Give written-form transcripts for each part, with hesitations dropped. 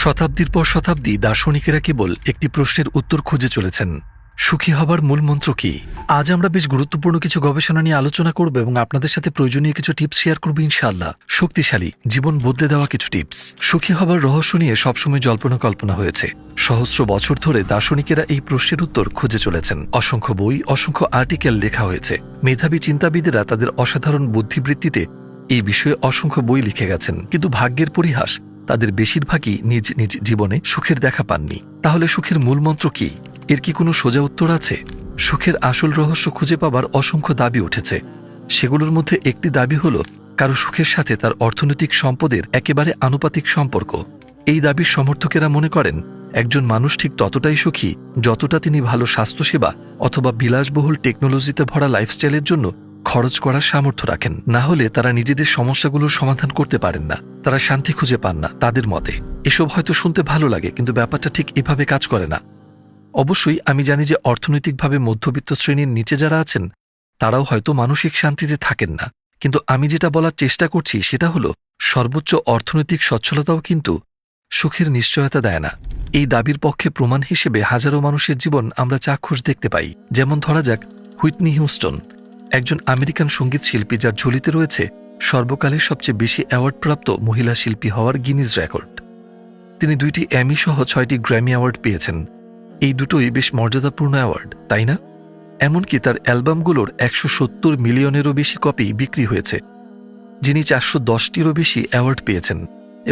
শতাব্দীর পর শতাব্দী দার্শনিকেরা কেবল একটি প্রশ্নের উত্তর খুঁজে চলেছেন, সুখী হবার মূল মন্ত্র কি? আজ আমরা বেশ গুরুত্বপূর্ণ কিছু গবেষণা নিয়ে আলোচনা করব এবং আপনাদের সাথে প্রয়োজনীয় কিছু টিপস শেয়ার করব ইনশাআল্লাহ। শক্তিশালী, জীবন বদলে দেওয়া কিছু টিপস। সুখী হবার রহস্য নিয়ে সবসময় জল্পনা কল্পনা হয়েছে। সহস্র বছর ধরে দার্শনিকেরা এই প্রশ্নের উত্তর খুঁজে চলেছেন। অসংখ্য বই, অসংখ্য আর্টিকেল লেখা হয়েছে। মেধাবী চিন্তাবিদেরা তাদের অসাধারণ বুদ্ধিবৃত্তিতে এই বিষয়ে অসংখ্য বই লিখে গেছেন, কিন্তু ভাগ্যের পরিহাস, তাদের বেশিরভাগই নিজ নিজ জীবনে সুখের দেখা পাননি। তাহলে সুখের মূল মন্ত্র কি? এর কি কোনো সোজা উত্তর আছে? সুখের আসল রহস্য খুঁজে পাবার অসংখ্য দাবি উঠেছে। সেগুলোর মধ্যে একটি দাবি হল কারো সুখের সাথে তার অর্থনৈতিক সম্পদের একেবারে আনুপাতিক সম্পর্ক। এই দাবির সমর্থকেরা মনে করেন একজন মানুষ ঠিক ততটাই সুখী যতটা তিনি ভালো স্বাস্থ্যসেবা অথবা বিলাসবহুল টেকনোলজিতে ভরা লাইফস্টাইলের জন্য খরচ করার সামর্থ্য রাখেন। না হলে তারা নিজেদের সমস্যাগুলোর সমাধান করতে পারেন না, তারা শান্তি খুঁজে পান না। তাদের মতে এসব হয়তো শুনতে ভালো লাগে, কিন্তু ব্যাপারটা ঠিক এভাবে কাজ করে না। অবশ্যই আমি জানি যে অর্থনৈতিকভাবে মধ্যবিত্ত শ্রেণীর নিচে যারা আছেন তারাও হয়তো মানসিক শান্তিতে থাকেন না, কিন্তু আমি যেটা বলার চেষ্টা করছি সেটা হলো সর্বোচ্চ অর্থনৈতিক সচ্ছলতাও কিন্তু সুখের নিশ্চয়তা দেয় না। এই দাবির পক্ষে প্রমাণ হিসেবে হাজারো মানুষের জীবন আমরা চাক্ষুষ দেখতে পাই। যেমন ধরা যাক হুইটনি হিউস্টন, একজন আমেরিকান সঙ্গীত শিল্পী যার ঝুলিতে রয়েছে সর্বকালের সবচেয়ে বেশি অ্যাওয়ার্ডপ্রাপ্ত মহিলা শিল্পী হওয়ার গিনিজ রেকর্ড। তিনি 2টি এমি সহ 6টি গ্র্যামি অ্যাওয়ার্ড পেয়েছেন। এই দুটোই বেশ মর্যাদাপূর্ণ অ্যাওয়ার্ড, তাই না? এমনকি তার অ্যালবামগুলোর 170 মিলিয়নেরও বেশি কপি বিক্রি হয়েছে। যিনি 410টিরও বেশি অ্যাওয়ার্ড পেয়েছেন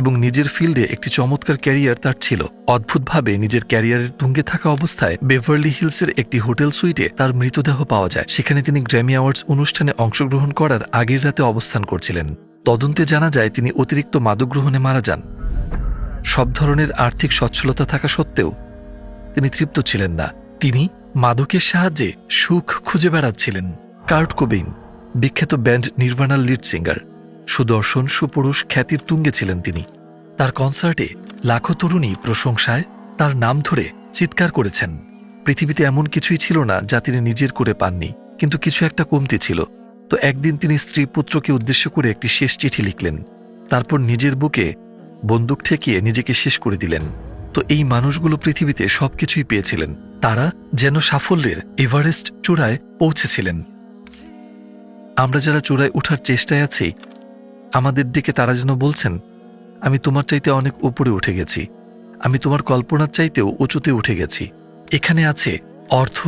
এবং নিজের ফিল্ডে একটি চমৎকার ক্যারিয়ার তার ছিল। অদ্ভুতভাবে নিজের ক্যারিয়ারের তুঙ্গে থাকা অবস্থায় বেভারলি হিলসের একটি হোটেল সুইটে তার মৃতদেহ পাওয়া যায়। সেখানে তিনি গ্র্যামি অ্যাওয়ার্ডস অনুষ্ঠানে অংশগ্রহণ করার আগের রাতে অবস্থান করছিলেন। তদন্তে জানা যায় তিনি অতিরিক্ত মাদক গ্রহণে মারা যান। সব ধরনের আর্থিক সচ্ছলতা থাকা সত্ত্বেও তিনি তৃপ্ত ছিলেন না। তিনি মাদকের সাহায্যে সুখ খুঁজে বেড়াচ্ছিলেন। কার্ট কোবেইন, বিখ্যাত ব্যান্ড নির্ভানার লিড সিঙ্গার, সুদর্শন সুপুরুষ খ্যাতির তুঙ্গে ছিলেন তিনি। তার কনসার্টে লাখো তরুণী প্রশংসায় তার নাম ধরে চিৎকার করেছেন। পৃথিবীতে এমন কিছুই ছিল না যা তিনি নিজের করে পাননি, কিন্তু কিছু একটা কমতি ছিল। তো একদিন তিনি স্ত্রী পুত্রকে উদ্দেশ্য করে একটি শেষ চিঠি লিখলেন। তারপর নিজের বুকে বন্দুক ঠেকিয়ে নিজেকে শেষ করে দিলেন। তো এই মানুষগুলো পৃথিবীতে সবকিছুই পেয়েছিলেন। তারা যেন সাফল্যের এভারেস্ট চূড়ায় পৌঁছেছিলেন। আমরা যারা চূড়ায় ওঠার চেষ্টায় আছি, আমাদের দিকে তারা যেন বলছেন, আমি তোমার চাইতে অনেক উপরে উঠে গেছি, আমি তোমার কল্পনার চাইতেও উঁচুতে উঠে গেছি। এখানে আছে অর্থ,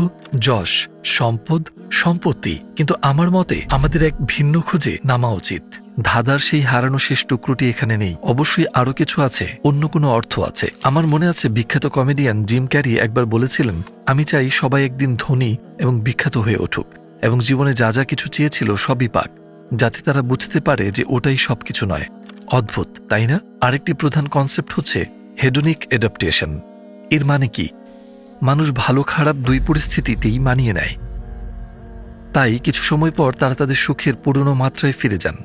যশ, সম্পদ, সম্পত্তি, কিন্তু আমার মতে আমাদের এক ভিন্ন খুঁজে নামা উচিত। ধাঁধার সেই হারানো শেষ টুকরোটি এখানে নেই। অবশ্যই আরো কিছু আছে, অন্য কোনো অর্থ আছে। আমার মনে আছে বিখ্যাত কমেডিয়ান জিম ক্যারি একবার বলেছিলেন, আমি চাই সবাই একদিন ধনী এবং বিখ্যাত হয়ে উঠুক এবং জীবনে যা যা কিছু চেয়েছিল সবই পাক, যাতে তারা বুঝতে পারে যে ওটাই সবকিছু নয়। অদ্ভুত, তাই না? আরেকটি প্রধান কনসেপ্ট হচ্ছে হেডোনিক অ্যাডাপ্টেশন। এর মানে কি? মানুষ ভালো খারাপ দুই পরিস্থিতিতেই মানিয়ে নেয়। তাই কিছু সময় পর তারা তাদের সুখের পুরনো মাত্রায় ফিরে যান।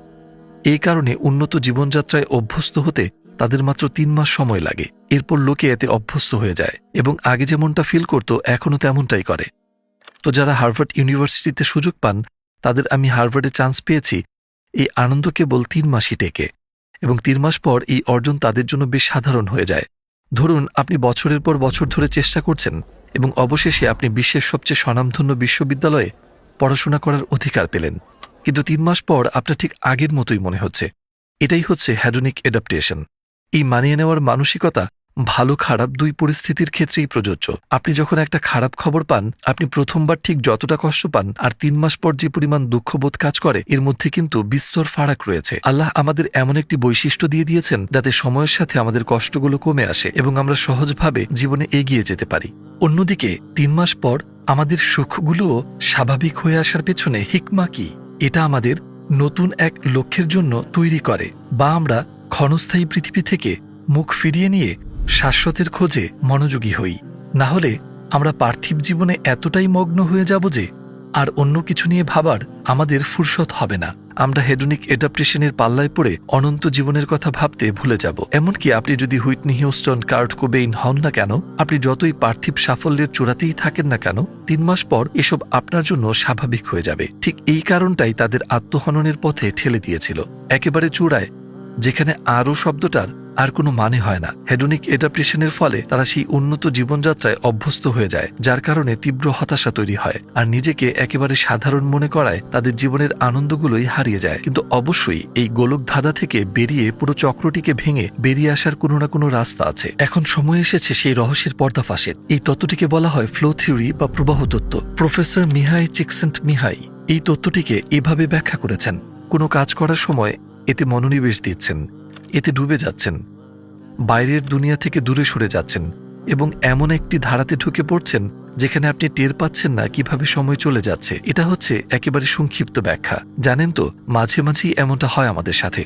এই কারণে উন্নত জীবনযাত্রায় অভ্যস্ত হতে তাদের মাত্র 3 মাস সময় লাগে। এরপর লোকে এতে অভ্যস্ত হয়ে যায় এবং আগে যেমনটা ফিল করত এখনও তেমনটাই করে। তো যারা হার্ভার্ড ইউনিভার্সিটিতে সুযোগ পান, তাদের আমি হার্ভার্ডে চান্স পেয়েছি, এই আনন্দ কেবল 3 মাসই টেকে এবং 3 মাস পর এই অর্জন তাদের জন্য বেশ সাধারণ হয়ে যায়। ধরুন আপনি বছরের পর বছর ধরে চেষ্টা করছেন এবং অবশেষে আপনি বিশ্বের সবচেয়ে স্বনামধন্য বিশ্ববিদ্যালয়ে পড়াশোনা করার অধিকার পেলেন, কিন্তু 3 মাস পর আপনার ঠিক আগের মতোই মনে হচ্ছে। এটাই হচ্ছে হেডোনিক অ্যাডাপ্টেশন। এই মানিয়ে নেওয়ার মানসিকতা ভালো খারাপ দুই পরিস্থিতির ক্ষেত্রেই প্রযোজ্য। আপনি যখন একটা খারাপ খবর পান, আপনি প্রথমবার ঠিক যতটা কষ্ট পান আর 3 মাস পর যে পরিমাণ দুঃখবোধ কাজ করে, এর মধ্যে কিন্তু বিস্তর ফারাক রয়েছে। আল্লাহ আমাদের এমন একটি বৈশিষ্ট্য দিয়ে দিয়েছেন যাতে সময়ের সাথে আমাদের কষ্টগুলো কমে আসে এবং আমরা সহজভাবে জীবনে এগিয়ে যেতে পারি। অন্যদিকে 3 মাস পর আমাদের সুখগুলোও স্বাভাবিক হয়ে আসার পেছনে হিকমা কি? এটা আমাদের নতুন এক লক্ষ্যের জন্য তৈরি করে, বা আমরা ক্ষণস্থায়ী পৃথিবী থেকে মুখ ফিরিয়ে নিয়ে শাশ্বতের খোঁজে মনোযোগী হই। না হলে আমরা পার্থিব জীবনে এতটাই মগ্ন হয়ে যাব যে আর অন্য কিছু নিয়ে ভাবার আমাদের ফুরসত হবে না। আমরা হেডোনিক অ্যাডাপ্টেশনের পাল্লায় পড়ে অনন্ত জীবনের কথা ভাবতে ভুলে যাব। এমনকি আপনি যদি হুইটনি হিউস্টন, কার্ট কোবেইন হন না কেন, আপনি যতই পার্থিব সাফল্যের চূড়াতেই থাকেন না কেন, 3 মাস পর এসব আপনার জন্য স্বাভাবিক হয়ে যাবে। ঠিক এই কারণটাই তাদের আত্মহননের পথে ঠেলে দিয়েছিল, একেবারে চূড়ায়, যেখানে আরও শব্দটার আর কোনো মানে হয় না। হেডোনিক অ্যাডাপ্টেশনের ফলে তারা সেই উন্নত জীবনযাত্রায় অভ্যস্ত হয়ে যায়, যার কারণে তীব্র হতাশা তৈরি হয় আর নিজেকে একেবারে সাধারণ মনে করায় তাদের জীবনের আনন্দগুলোই হারিয়ে যায়। কিন্তু অবশ্যই এই গোলক ধাঁধা থেকে বেরিয়ে পুরো চক্রটিকে ভেঙে বেরিয়ে আসার কোনো না কোনো রাস্তা আছে। এখন সময় এসেছে সেই রহস্যের পর্দাফাশের। এই তত্ত্বটিকে বলা হয় ফ্লো থিওরি বা প্রবাহ তত্ত্ব। প্রফেসর মিহাই চিকসেন্টমিহাই এই তত্ত্বটিকে এভাবে ব্যাখ্যা করেছেন: কোনো কাজ করার সময় এতে মনোনিবেশ দিচ্ছেন, এতে ডুবে যাচ্ছেন, বাইরের দুনিয়া থেকে দূরে সরে যাচ্ছেন এবং এমন একটি ধারাতে ঢুকে পড়ছেন যেখানে আপনি টের পাচ্ছেন না কিভাবে সময় চলে যাচ্ছে। এটা হচ্ছে একেবারে সংক্ষিপ্ত ব্যাখ্যা। জানেন তো, মাঝে মাঝেই এমনটা হয় আমাদের সাথে।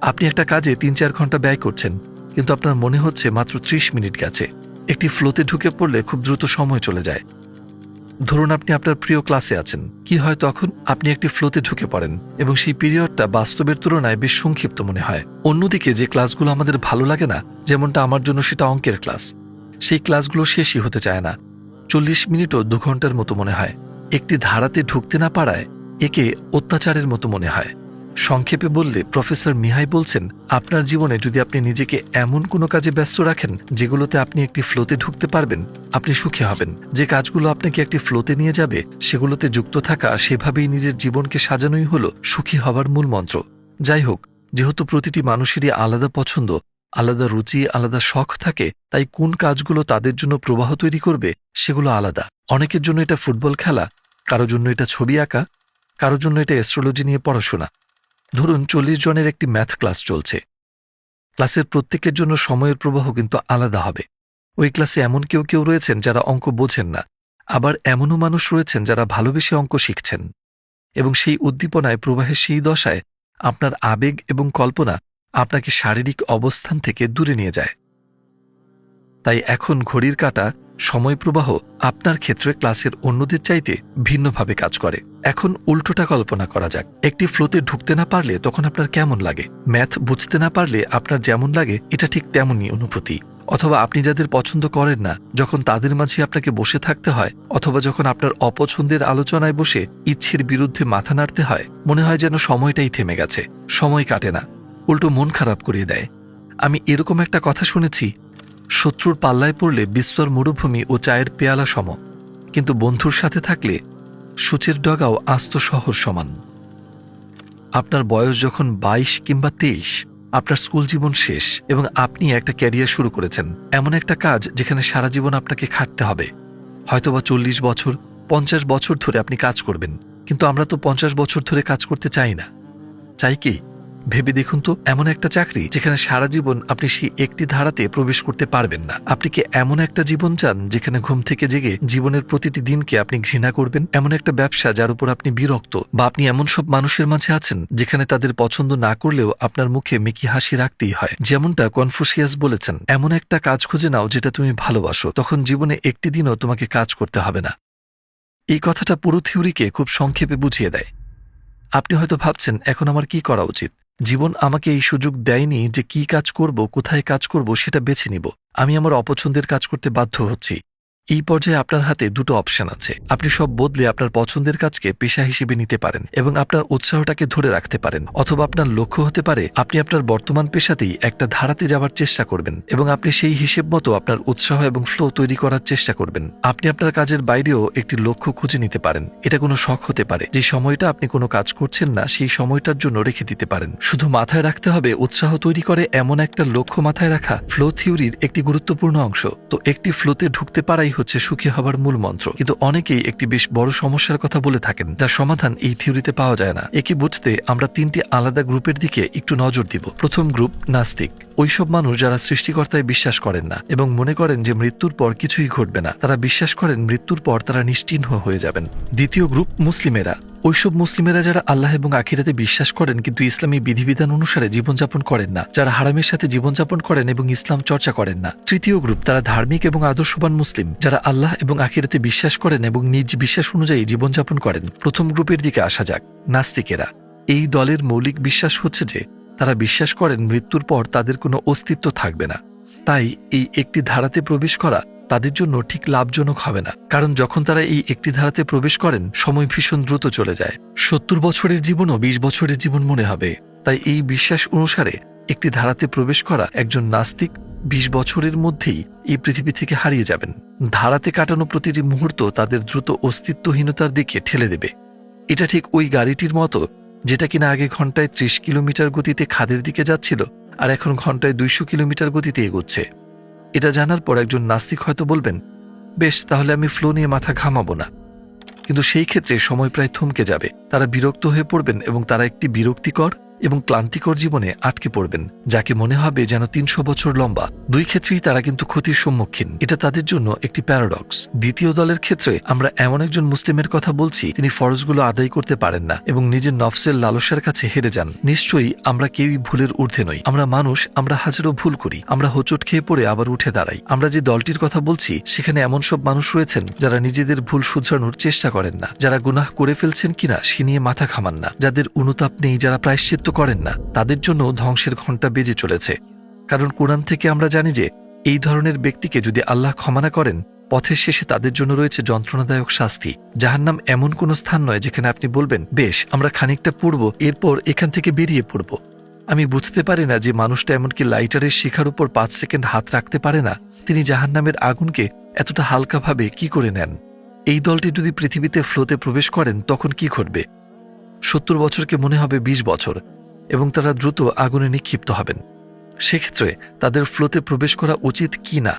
আপনি একটা কাজে ৩-৪ ঘন্টা ব্যয় করছেন, কিন্তু আপনার মনে হচ্ছে মাত্র ৩০ মিনিট গেছে। একটি ফ্লোতে ঢুকে পড়লে খুব দ্রুত সময় চলে যায়। ধরুন আপনি আপনার প্রিয় ক্লাসে আছেন, কি হয় তখন? আপনি একটি ফ্লোতে ঢুকে পড়েন এবং সেই পিরিয়ডটা বাস্তবের তুলনায় বেশ সংক্ষিপ্ত মনে হয়। অন্যদিকে যে ক্লাসগুলো আমাদের ভালো লাগে না, যেমনটা আমার জন্য সেটা অঙ্কের ক্লাস, সেই ক্লাসগুলো শেষই হতে চায় না। ৪০ মিনিটও ২ ঘন্টার মতো মনে হয়। একটি ধারাতে ঢুকতে না পারায় একে অত্যাচারের মতো মনে হয়। সংক্ষেপে বললে প্রফেসর মিহাই বলছেন, আপনার জীবনে যদি আপনি নিজেকে এমন কোনো কাজে ব্যস্ত রাখেন যেগুলোতে আপনি একটি ফ্লোতে ঢুকতে পারবেন, আপনি সুখী হবেন। যে কাজগুলো আপনাকে একটি ফ্লোতে নিয়ে যাবে সেগুলোতে যুক্ত থাকা, সেভাবেই নিজের জীবনকে সাজানোই হলো সুখী হবার মূল মন্ত্র। যাই হোক, যেহেতু প্রতিটি মানুষেরই আলাদা পছন্দ, আলাদা রুচি, আলাদা শখ থাকে, তাই কোন কাজগুলো তাদের জন্য প্রবাহ তৈরি করবে সেগুলো আলাদা। অনেকের জন্য এটা ফুটবল খেলা, কারো জন্য এটা ছবি আঁকা, কারো জন্য এটা অ্যাস্ট্রোলজি নিয়ে পড়াশোনা। ধরুন ৪০ জনের একটি ম্যাথ ক্লাস চলছে। ক্লাসের প্রত্যেকের জন্য সময়ের প্রবাহ কিন্তু আলাদা হবে। ওই ক্লাসে এমন কেউ কেউ রয়েছেন যারা অঙ্ক বোঝেন না, আবার এমনও মানুষ রয়েছেন যারা ভালোবেসে অঙ্ক শিখছেন। এবং সেই উদ্দীপনায়, প্রবাহের সেই দশায় আপনার আবেগ এবং কল্পনা আপনাকে শারীরিক অবস্থান থেকে দূরে নিয়ে যায়। তাই এখন ঘড়ির কাঁটা, সময় প্রবাহ আপনার ক্ষেত্রে ক্লাসের অন্যদের চাইতে ভিন্নভাবে কাজ করে। এখন উল্টোটা কল্পনা করা যাক। একটি ফ্লোতে ঢুকতে না পারলে তখন আপনার কেমন লাগে? ম্যাথ বুঝতে না পারলে আপনার যেমন লাগে এটা ঠিক তেমনই অনুভূতি। অথবা আপনি যাদের পছন্দ করেন না, যখন তাদের মাঝে আপনাকে বসে থাকতে হয়, অথবা যখন আপনার অপছন্দের আলোচনায় বসে ইচ্ছের বিরুদ্ধে মাথা নাড়তে হয়, মনে হয় যেন সময়টাই থেমে গেছে, সময় কাটে না, উল্টো মন খারাপ করিয়ে দেয়। আমি এরকম একটা কথা শুনেছি, শত্রুর পাল্লায় পড়লে বিস্তর মরুভূমি ও চায়ের পেয়ালা সম, কিন্তু বন্ধুর সাথে থাকলে সূচের ডগাও আস্ত শহর সমান। আপনার বয়স যখন ২২ কিংবা ২৩, আপনার স্কুল জীবন শেষ এবং আপনি একটা ক্যারিয়ার শুরু করেছেন, এমন একটা কাজ যেখানে সারা জীবন আপনাকে খাটতে হবে। হয়তোবা ৪০ বছর, ৫০ বছর ধরে আপনি কাজ করবেন। কিন্তু আমরা তো ৫০ বছর ধরে কাজ করতে চাই না। চাই কি? ভেবে দেখুন তো, এমন একটা চাকরি যেখানে সারা জীবন আপনি সেই একটি ধারাতে প্রবেশ করতে পারবেন না। আপনি কি এমন একটা জীবন চান যেখানে ঘুম থেকে জেগে জীবনের প্রতিটি দিনকে আপনি ঘৃণা করবেন? এমন একটা ব্যবসা যার উপর আপনি বিরক্ত? বা আপনি এমন সব মানুষের মাঝে আছেন যেখানে তাদের পছন্দ না করলেও আপনার মুখে মেকি হাসি রাখতেই হয়? যেমনটা কনফুসিয়াস বলেছেন, এমন একটা কাজ খুঁজে নাও যেটা তুমি ভালোবাসো, তখন জীবনে একটি দিনও তোমাকে কাজ করতে হবে না। এই কথাটা পুরো থিওরিকে খুব সংক্ষেপে বুঝিয়ে দেয়। আপনি হয়তো ভাবছেন, এখন আমার কি করা উচিত? জীবন আমাকে এই সুযোগ দেয়নি যে কি কাজ করব, কোথায় কাজ করব সেটা বেছে নিব। আমি আমার অপছন্দের কাজ করতে বাধ্য হচ্ছি। এই পর্যায়ে আপনার হাতে দুটো অপশন আছে। আপনি সব বদলে আপনার পছন্দের কাজকে পেশা হিসেবে নিতে পারেন এবং আপনার উৎসাহটাকে ধরে রাখতে পারেন, অথবা আপনার লক্ষ্য হতে পারে আপনি আপনার বর্তমান পেশাতেই একটা ধারাতে যাওয়ার চেষ্টা করবেন এবং আপনি সেই হিসেব মতো আপনার উৎসাহ এবং ফ্লো তৈরি করার চেষ্টা করবেন। আপনি আপনার কাজের বাইরেও একটি লক্ষ্য খুঁজে নিতে পারেন। এটা কোনো শখ হতে পারে। যে সময়টা আপনি কোনো কাজ করছেন না সেই সময়টার জন্য রেখে দিতে পারেন। শুধু মাথায় রাখতে হবে, উৎসাহ তৈরি করে এমন একটা লক্ষ্য মাথায় রাখা ফ্লো থিওরির একটি গুরুত্বপূর্ণ অংশ। তো একটি ফ্লোতে ঢুকতে পারাই হচ্ছে সুখী হবার মূল মন্ত্র। কিন্তু অনেকেই একটি বেশ বড় সমস্যার কথা বলে থাকেন, যার সমাধান এই থিওরিতে পাওয়া যায় না। একে বুঝতে আমরা ৩টি আলাদা গ্রুপের দিকে একটু নজর দিব। প্রথম গ্রুপ নাস্তিক। ওইসব মানুষ যারা সৃষ্টিকর্তায় বিশ্বাস করেন না এবং মনে করেন যে মৃত্যুর পর কিছুই ঘটবে না। তারা বিশ্বাস করেন মৃত্যুর পর তারা নিশ্চিহ্ন হয়ে যাবেন। দ্বিতীয় গ্রুপ মুসলিমেরা। ওইসব মুসলিমেরা যারা আল্লাহ এবং আখিরাতে বিশ্বাস করেন কিন্তু ইসলামী বিধিবিধান অনুসারে জীবনযাপন করেন না, যারা হারামের সাথে জীবনযাপন করেন এবং ইসলাম চর্চা করেন না। তৃতীয় গ্রুপ, তারা ধার্মিক এবং আদর্শবান মুসলিম, যারা আল্লাহ এবং আখিরাতে বিশ্বাস করেন এবং নিজ বিশ্বাস অনুযায়ী জীবনযাপন করেন। প্রথম গ্রুপের দিকে আসা যাক, নাস্তিকেরা। এই দলের মৌলিক বিশ্বাস হচ্ছে যে তারা বিশ্বাস করেন মৃত্যুর পর তাদের কোনো অস্তিত্ব থাকবে না। তাই এই একটি ধারাতে প্রবেশ করা তাদের জন্য ঠিক লাভজনক হবে না, কারণ যখন তারা এই একটি ধারাতে প্রবেশ করেন সময় ভীষণ দ্রুত চলে যায়। ৭০ বছরের জীবনও ২০ বছরের জীবন মনে হবে। তাই এই বিশ্বাস অনুসারে একটি ধারাতে প্রবেশ করা একজন নাস্তিক ২০ বছরের মধ্যেই এই পৃথিবী থেকে হারিয়ে যাবেন। ধারাতে কাটানো প্রতিটি মুহূর্ত তাদের দ্রুত অস্তিত্বহীনতার দিকে ঠেলে দেবে। এটা ঠিক ওই গাড়িটির মতো যেটা কিনা আগে ঘন্টায় ৩০ কিলোমিটার গতিতে খাদের দিকে যাচ্ছিল আর এখন ঘন্টায় ২০০ কিলোমিটার গতিতে এগোচ্ছে। এটা জানার পর একজন নাস্তিক হয়তো বলবেন, বেশ, তাহলে আমি ফ্লো নিয়ে মাথা ঘামাবো না। কিন্তু সেই ক্ষেত্রে সময় প্রায় থমকে যাবে। তারা বিরক্ত হয়ে পড়বেন এবং তারা একটি বিরক্তিকর এবং ক্লান্তিকর জীবনে আটকে পড়বেন, যাকে মনে হবে যেন ৩০০ বছর লম্বা। দুই ক্ষেত্রেই তারা কিন্তু ক্ষতির সম্মুখীন। এটা তাদের জন্য একটি প্যারাডক্স। দ্বিতীয় দলের ক্ষেত্রে আমরা এমন একজন মুসলিমের কথা বলছি, তিনি ফরজগুলো আদায় করতে পারেন না এবং নিজের নফসের লালসার কাছে হেরে যান। নিশ্চয়ই আমরা কেউই ভুলের ঊর্ধ্বে নই। আমরা মানুষ, আমরা হাজারো ভুল করি, আমরা হোঁচট খেয়ে পড়ে আবার উঠে দাঁড়াই। আমরা যে দলটির কথা বলছি সেখানে এমন সব মানুষ রয়েছেন যারা নিজেদের ভুল শুধরানোর চেষ্টা করেন না, যারা গুনাহ করে ফেলছেন কিনা সে নিয়ে মাথা ঘামান না, যাদের অনুতাপ নেই, যারা প্রায়শ্চিত্ত করেন না, তাদের জন্য ধ্বংসের ঘণ্টা বেজে চলেছে। কারণ কোরআন থেকে আমরা জানি যে এই ধরনের ব্যক্তিকে যদি আল্লাহ ক্ষমা না করেন, পথের শেষে তাদের জন্য রয়েছে যন্ত্রণাদায়ক শাস্তি। জাহান্নাম এমন কোনো স্থান নয় যেখানে আপনি বলবেন, বেশ, আমরা খানিকটা পড়ব, এরপর এখান থেকে বেরিয়ে পড়ব। আমি বুঝতে পারি না যে মানুষটা এমনকি লাইটারের শিখার উপর ৫ সেকেন্ড হাত রাখতে পারে না, তিনি জাহান্নামের আগুনকে এতটা হালকাভাবে কি করে নেন। এই দলটি যদি পৃথিবীতে ফ্লোতে প্রবেশ করেন তখন কি ঘটবে? ৭০ বছরকে মনে হবে ২০ বছর এবং তারা দ্রুত আগুনে নিক্ষিপ্ত হবেন। সেক্ষেত্রে তাদের ফ্লোতে প্রবেশ করা উচিত কি না,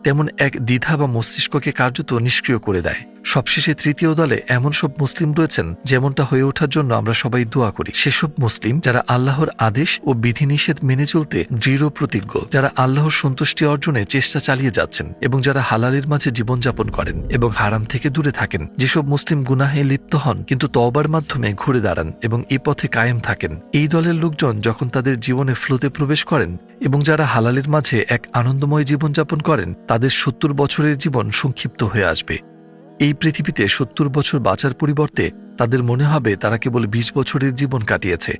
তেমন এক দ্বিধা বা মস্তিষ্ককে কার্যত নিষ্ক্রিয় করে দেয়। সবশেষে তৃতীয় দলে এমন সব মুসলিম রয়েছেন যেমনটা হয়ে ওঠার জন্য আমরা সবাই দোয়া করি। সেসব মুসলিম যারা আল্লাহর আদেশ ও বিধিনিষেধ মেনে চলতে দৃঢ় প্রতিজ্ঞ, যারা আল্লাহর সন্তুষ্টি অর্জনে চেষ্টা চালিয়ে যাচ্ছেন এবং যারা হালালের মাঝে জীবনযাপন করেন এবং হারাম থেকে দূরে থাকেন। যেসব মুসলিম গুনাহে লিপ্ত হন কিন্তু তওবার মাধ্যমে ঘুরে দাঁড়ান এবং এই পথে কায়েম থাকেন। এই দলের লোকজন যখন তাদের জীবনে ফ্লোতে প্রবেশ করেন এবং যারা হালালের মাঝে এক আনন্দময় জীবনযাপন করেন, তাদের ৭০ বছরের জীবন সংক্ষিপ্ত হয়ে আসবে। এই পৃথিবীতে ৭০ বছর বাঁচার পরিবর্তে তাদের মনে হবে তারা কেবল ২০ বছরের জীবন কাটিয়েছে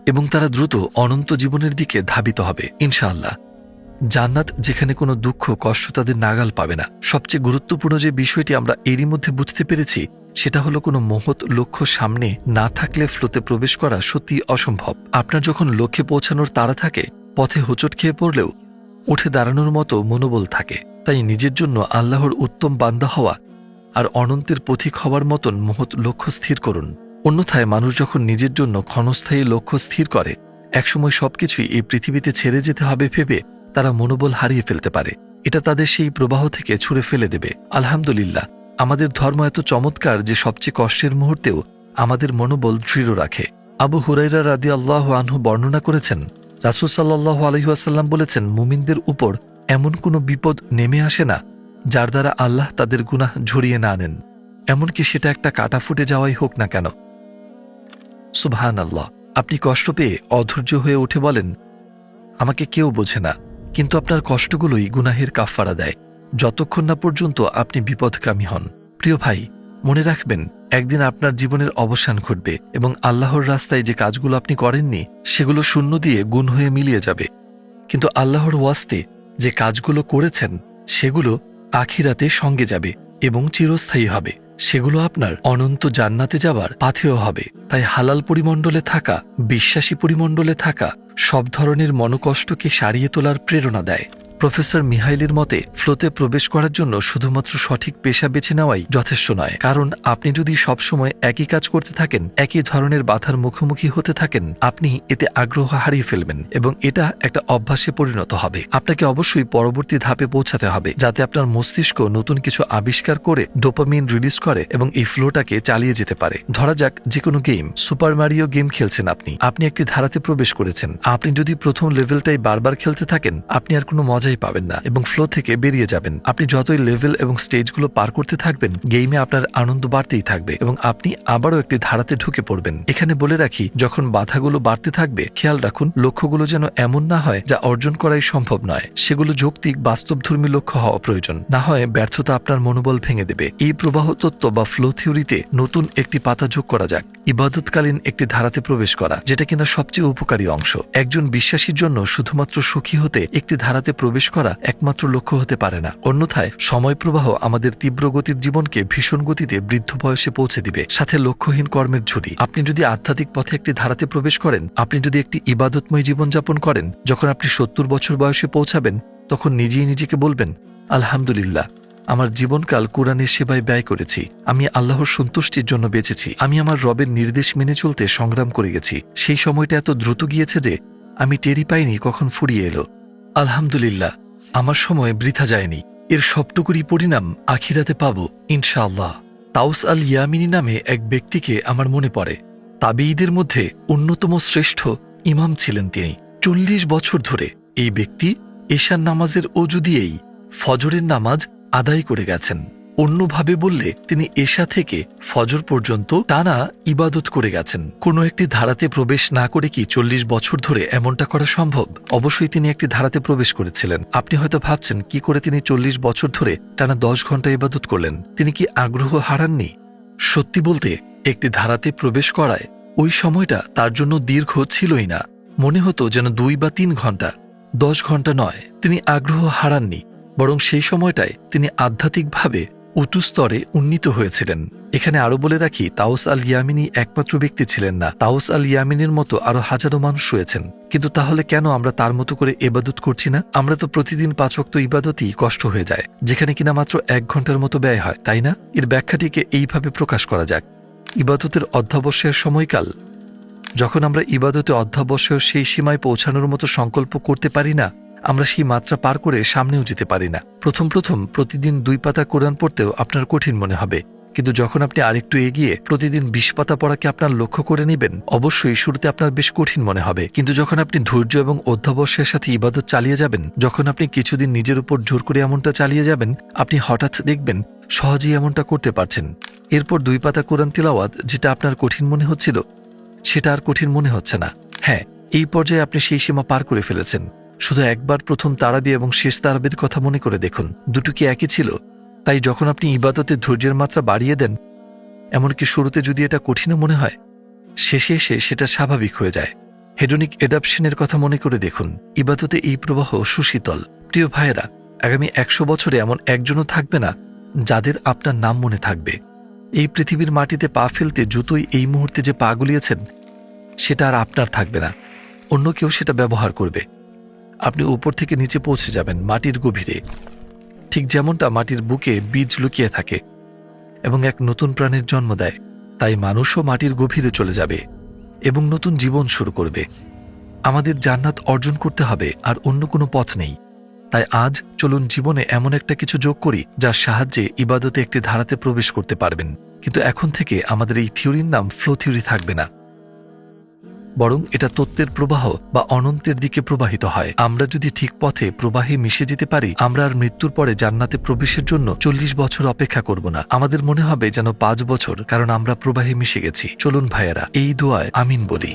এবং তারা দ্রুত অনন্ত জীবনের দিকে ধাবিত হবে ইনশাআল্লাহ। জান্নাত যেখানে কোনো দুঃখ কষ্ট তাদের নাগাল পাবে না। সবচেয়ে গুরুত্বপূর্ণ যে বিষয়টি আমরা এরই মধ্যে বুঝতে পেরেছি সেটা হলো কোনো মহৎ লক্ষ্য সামনে না থাকলে ফ্লোতে প্রবেশ করা সত্যি অসম্ভব। আপনার যখন লক্ষ্যে পৌঁছানোর তাড়া থাকে, পথে হোঁচট খেয়ে পড়লেও উঠে দাঁড়ানোর মতো মনোবল থাকে। তাই নিজের জন্য আল্লাহর উত্তম বান্দা হওয়া আর অনন্তের পথিক হওয়ার মতন মহৎ লক্ষ্য স্থির করুন। অন্যথায় মানুষ যখন নিজের জন্য ক্ষণস্থায়ী লক্ষ্য স্থির করে, একসময় সবকিছুই এই পৃথিবীতে ছেড়ে যেতে হবে ভেবে তারা মনোবল হারিয়ে ফেলতে পারে। এটা তাদের সেই প্রবাহ থেকে ছুঁড়ে ফেলে দেবে। আলহামদুলিল্লাহ, আমাদের ধর্ম এত চমৎকার যে সবচেয়ে কষ্টের মুহূর্তেও আমাদের মনোবল দৃঢ় রাখে। আবু হুরাইরা রাদিয়াল্লাহু আনহু বর্ণনা করেছেন, রাসূল সাল্লাল্লাহু আলাইহি ওয়াসাল্লাম বলেছেন, মুমিনদের উপর এমন কোনো বিপদ নেমে আসে না যার দ্বারা আল্লাহ তাদের গুনাহ ঝরিয়ে না নেন, এমনকি সেটা একটা কাটা ফুটে যাওয়াই হোক না কেন। সুবহানাল্লাহ। আপনি কষ্ট পেয়ে অধৈর্য হয়ে উঠে বলেন, আমাকে কেউ বোঝে না, কিন্তু আপনার কষ্টগুলোই গুনাহের কাফফারা দেয় যতক্ষণ না পর্যন্ত আপনি বিপদকামী হন। প্রিয় ভাই, মনে রাখবেন, একদিন আপনার জীবনের অবসান ঘটবে এবং আল্লাহর রাস্তায় যে কাজগুলো আপনি করেননি সেগুলো শূন্য দিয়ে গুণ হয়ে মিলিয়ে যাবে। কিন্তু আল্লাহর ওয়াস্তে যে কাজগুলো করেছেন সেগুলো আখিরাতে সঙ্গে যাবে এবং চিরস্থায়ী হবে। সেগুলো আপনার অনন্ত জান্নাতে যাবার পাথেয় হবে। তাই হালাল পরিমণ্ডলে থাকা, বিশ্বাসী পরিমণ্ডলে থাকা সব ধরনের মনোকষ্টকে সারিয়ে তোলার প্রেরণা দেয়। প্রফেসর মিহাইলের মতে ফ্লোতে প্রবেশ করার জন্য শুধুমাত্র সঠিক পেশা বেছে নেওয়াই যথেষ্ট নয়। কারণ আপনি যদি সবসময় একই কাজ করতে থাকেন, একই ধরনের বাধার মুখোমুখি হতে থাকেন, আপনি এতে আগ্রহ হারিয়ে ফেলবেন এবং এটা একটা অভ্যাসে পরিণত হবে। আপনাকে অবশ্যই পরবর্তী ধাপে পৌঁছাতে হবে যাতে আপনার মস্তিষ্ক নতুন কিছু আবিষ্কার করে ডোপামিন রিলিজ করে এবং এই ফ্লোটাকে চালিয়ে যেতে পারে। ধরা যাক যে কোনো গেম, সুপার মারিও গেম খেলছেন আপনি একটি ধারাতে প্রবেশ করেছেন। আপনি যদি প্রথম লেভেলটাই বারবার খেলতে থাকেন, আপনি আর কোনো মজাই পাবেন না এবং ফ্লো থেকে বেরিয়ে যাবেন। আপনি যতই লেভেল এবং স্টেজগুলো পার করতে থাকবেন, গেমে আপনার আনন্দ বাড়তেই থাকবে এবং আপনি আবারও একটি ধারাতে ঢুকে পড়বেন। এখানে বলে রাখি, যখন বাধাগুলো বাড়তে থাকবে, খেয়াল রাখুন লক্ষ্যগুলো যেন এমন না হয় যা অর্জন করাই সম্ভব নয়। সেগুলো যৌক্তিক বাস্তবধর্মী লক্ষ্য হওয়া প্রয়োজন, না হয় ব্যর্থতা আপনার মনোবল ভেঙে দেবে। এই প্রবাহ তত্ত্ব বা ফ্লো থিওরিতে নতুন একটি পাতা যোগ করা যাক, ইবাদতকালীন একটি ধারাতে প্রবেশ করা, যেটা কিনা সবচেয়ে উপকারী অংশ। একজন বিশ্বাসীর জন্য শুধুমাত্র সুখী হতে একটি ধারাতে প্রবেশ প্রবেশ করা একমাত্র লক্ষ্য হতে পারে না। অন্যথায় সময় প্রবাহ আমাদের তীব্র গতির জীবনকে ভীষণ গতিতে বৃদ্ধ বয়সে পৌঁছে দিবে, সাথে লক্ষ্যহীন কর্মের ঝুড়ি। আপনি যদি আধ্যাত্মিক পথে একটি ধারাতে প্রবেশ করেন, আপনি যদি একটি ইবাদতময় জীবনযাপন করেন, যখন আপনি 70 বছর বয়সে পৌঁছাবেন, তখন নিজেই নিজেকে বলবেন, আলহামদুলিল্লাহ, আমার জীবনকাল কোরআনের সেবায় ব্যয় করেছি, আমি আল্লাহর সন্তুষ্টির জন্য বেঁচেছি, আমি আমার রবের নির্দেশ মেনে চলতে সংগ্রাম করে গেছি। সেই সময়টা এত দ্রুত গিয়েছে যে আমি টেরই পাইনি কখন ফুরিয়ে এলো। আলহামদুলিল্লাহ, আমার সময় বৃথা যায়নি। এর সবটুকুরই পরিণাম আখিরাতে পাব ইনশাআল্লাহ। তাউস আল ইয়ামিনী নামে এক ব্যক্তিকে আমার মনে পড়ে। তাবেঈদের মধ্যে অন্যতম শ্রেষ্ঠ ইমাম ছিলেন তিনি। 40 বছর ধরে এই ব্যক্তি এশার নামাজের অজু দিয়েই ফজরের নামাজ আদায় করে গেছেন। অন্যভাবে বললে তিনি এশা থেকে ফজর পর্যন্ত টানা ইবাদত করে গেছেন। কোনো একটি ধারাতে প্রবেশ না করে কি 40 বছর ধরে এমনটা করা সম্ভব? অবশ্যই তিনি একটি ধারাতে প্রবেশ করেছিলেন। আপনি হয়তো ভাবছেন, কি করে তিনি 40 বছর ধরে টানা 10 ঘন্টা ইবাদত করলেন? তিনি কি আগ্রহ হারাননি? সত্যি বলতে, একটি ধারাতে প্রবেশ করায় ওই সময়টা তার জন্য দীর্ঘ ছিলই না। মনে হতো যেন 2 বা 3 ঘন্টা, 10 ঘন্টা নয়। তিনি আগ্রহ হারাননি, বরং সেই সময়টায় তিনি আধ্যাত্মিকভাবে উঁচু স্তরে উন্নীত হয়েছিলেন। এখানে আরো বলে রাখি, তাউস আল ইয়ামিনী একমাত্র ব্যক্তি ছিলেন না। তাউস আল ইয়ামিনীর মতো আরো হাজারো মানুষ রয়েছেন। কিন্তু তাহলে কেন আমরা তার মতো করে ইবাদত করছি না? আমরা তো প্রতিদিন 5 ওয়াক্ত ইবাদতই কষ্ট হয়ে যায়, যেখানে কিনা মাত্র 1 ঘন্টার মতো ব্যয় হয়, তাই না? এর ব্যাখ্যাটিকে এইভাবে প্রকাশ করা যাক। ইবাদতের অধ্যাবসায়ের সময়কাল, যখন আমরা ইবাদতে অধ্যাবসায় সেই সীমায় পৌঁছানোর মতো সংকল্প করতে পারি না, আমরা সেই মাত্রা পার করে সামনেও যেতে পারি না। প্রথম প্রতিদিন 2 পাতা কোরআন পড়তেও আপনার কঠিন মনে হবে, কিন্তু যখন আপনি আরেকটু এগিয়ে প্রতিদিন 20 পাতা পড়াকে আপনার লক্ষ্য করে নেবেন, অবশ্যই শুরুতে আপনার বেশ কঠিন মনে হবে। কিন্তু যখন আপনি ধৈর্য এবং অধ্যাবসায়ের সাথে ইবাদত চালিয়ে যাবেন, যখন আপনি কিছুদিন নিজের উপর জোর করে এমনটা চালিয়ে যাবেন, আপনি হঠাৎ দেখবেন সহজেই এমনটা করতে পারছেন। এরপর 2 পাতা কোরআন তিলাওয়াত, যেটা আপনার কঠিন মনে হচ্ছিল, সেটা আর কঠিন মনে হচ্ছে না। হ্যাঁ, এই পর্যায়ে আপনি সেই সীমা পার করে ফেলেছেন। শুধু একবার প্রথম তারাবি এবং শেষ তারাবির কথা মনে করে দেখুন, দুটো কি একই ছিল? তাই যখন আপনি ইবাদতে ধৈর্যের মাত্রা বাড়িয়ে দেন, এমনকি শুরুতে যদি এটা কঠিন মনে হয়, শেষে এসে সেটা স্বাভাবিক হয়ে যায়। হেডোনিক অ্যাডাপশনের কথা মনে করে দেখুন, ইবাদতে এই প্রবাহ সুশীতল। প্রিয় ভাইয়েরা, আগামী 100 বছরে এমন একজনও থাকবে না যাদের আপনার নাম মনে থাকবে। এই পৃথিবীর মাটিতে পা ফেলতে জুতোই এই মুহূর্তে যে পা গুলিয়েছেন, সেটা আর আপনার থাকবে না, অন্য কেউ সেটা ব্যবহার করবে। আপনি উপর থেকে নিচে পৌঁছে যাবেন মাটির গভীরে, ঠিক যেমনটা মাটির বুকে বীজ লুকিয়ে থাকে এবং এক নতুন প্রাণের জন্ম দেয়। তাই মানুষও মাটির গভীরে চলে যাবে এবং নতুন জীবন শুরু করবে। আমাদের জান্নাত অর্জন করতে হবে, আর অন্য কোনো পথ নেই। তাই আজ চলুন জীবনে এমন একটা কিছু যোগ করি যার সাহায্যে ইবাদতে একটি ধারাতে প্রবেশ করতে পারবেন। কিন্তু এখন থেকে আমাদের এই থিওরির নাম ফ্লো থিওরি থাকবে না, বরং এটা তত্ত্বের প্রবাহ বা অনন্তের দিকে প্রবাহিত হয়। আমরা যদি ঠিক পথে প্রবাহে মিশে যেতে পারি, আমরা আর মৃত্যুর পরে জান্নাতে প্রবেশের জন্য 40 বছর অপেক্ষা করব না। আমাদের মনে হবে যেন 5 বছর, কারণ আমরা প্রবাহে মিশে গেছি। চলুন ভাইয়েরা, এই দোয়ায় আমিন বলি।